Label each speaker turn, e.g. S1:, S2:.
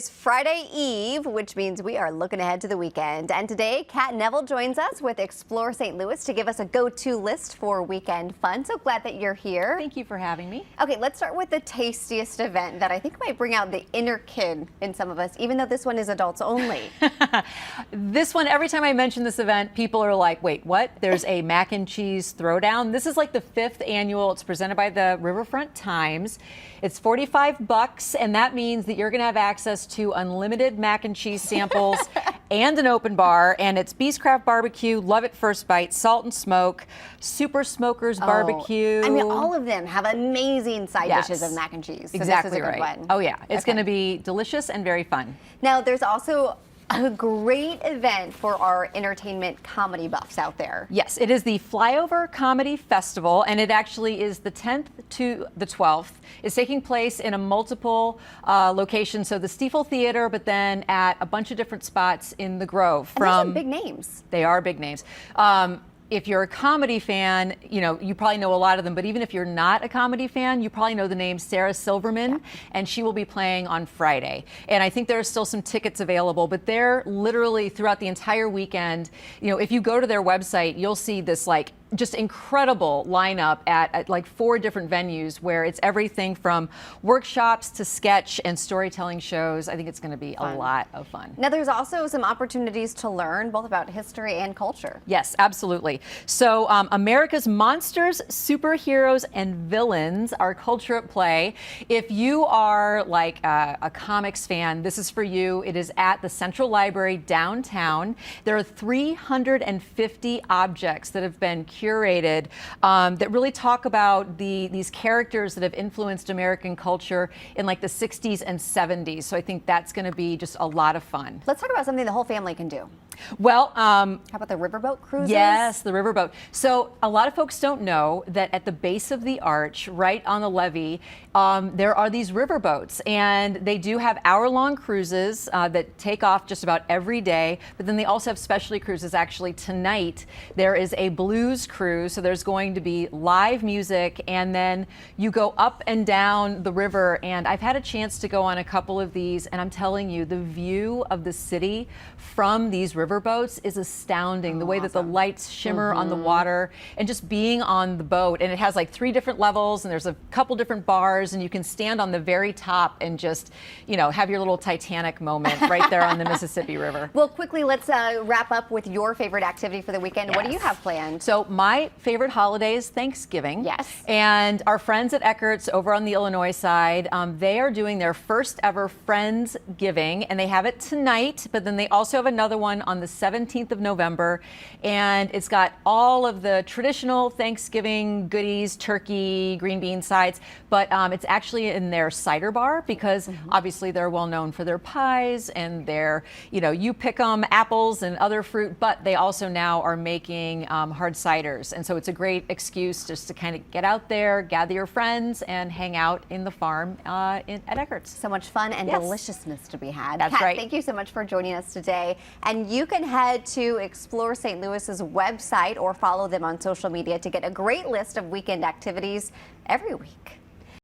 S1: It's Friday Eve, which means we are looking ahead to the weekend. And today, Kat Neville joins us with Explore St. Louis to give us a go-to list for weekend fun. So glad that you're here.
S2: Thank you for having me.
S1: Okay, let's start with the tastiest event that I think might bring out the inner kid in some of us, even though this one is adults only.
S2: This one, every time I mention this event, people are like, wait, what? There's a mac and cheese throwdown. This is like the 5th annual. It's presented by the Riverfront Times. It's $45, and that means that you're going to have access to unlimited mac and cheese samples and an open bar. And it's Beastcraft Barbecue, Love at First Bite, Salt and Smoke, Super Smokers Barbecue.
S1: I mean, all of them have amazing side dishes of mac and cheese. So
S2: exactly
S1: this is a good
S2: right.
S1: one.
S2: Oh yeah, it's going to be delicious and very fun.
S1: Now, there's also a great event for our entertainment comedy buffs out there.
S2: Yes, it is the Flyover Comedy Festival, and it actually is the 10th to the 12th. It's taking place in a multiple location, so the Stiefel Theater, but then at a bunch of different spots in the Grove.
S1: And those are big names.
S2: They are big names. If you're a comedy fan, you probably know a lot of them, but even if you're not a comedy fan, you probably know the name Sarah Silverman, and she will be playing on Friday. And I think there are still some tickets available, but they're literally throughout the entire weekend. If you go to their website, you'll see this just incredible lineup at like 4 different venues where it's everything from workshops to sketch and storytelling shows. I think it's going to be a lot of fun.
S1: Now, there's also some opportunities to learn both about history and culture.
S2: Yes, absolutely. So America's Monsters, Superheroes, and Villains, our culture at play. If you are like a comics fan, this is for you. It is at the Central Library downtown. There are 350 objects that have been curated that really talk about these characters that have influenced American culture in like the 60s and 70s. So I think that's going to be just a lot of fun.
S1: Let's talk about something the whole family can do.
S2: Well,
S1: how about the riverboat cruises?
S2: Yes, the riverboat. So a lot of folks don't know that at the base of the arch, right on the levee, there are these riverboats, and they do have hour-long cruises that take off just about every day, but then they also have specialty cruises. Actually, tonight there is a blues cruise, so there's going to be live music, and then you go up and down the river, and I've had a chance to go on a couple of these, and I'm telling you, the view of the city from these riverboats is astounding. The way that the lights shimmer on the water, and just being on the boat, and it has like 3 different levels, and there's a couple different bars, and you can stand on the very top and just, have your little Titanic moment right there on the Mississippi River.
S1: Well, quickly, let's wrap up with your favorite activity for the weekend.
S2: Yes.
S1: What do you have planned?
S2: So my favorite holiday is Thanksgiving.
S1: Yes.
S2: And our friends at Eckert's over on the Illinois side, they are doing their first ever Friendsgiving, and they have it tonight, but then they also have another one on the 17th of November, and it's got all of the traditional Thanksgiving goodies, turkey, green bean sides, but it's actually in their cider bar because obviously they're well known for their pies and their, you pick 'em apples and other fruit, but they also now are making hard ciders, and so it's a great excuse just to kind of get out there, gather your friends, and hang out in the farm at Eckert's.
S1: So much fun and deliciousness to be had.
S2: That's
S1: Kat,
S2: right.
S1: Thank you so much for joining us today. And you can head to Explore St. Louis's website or follow them on social media to get a great list of weekend activities every week.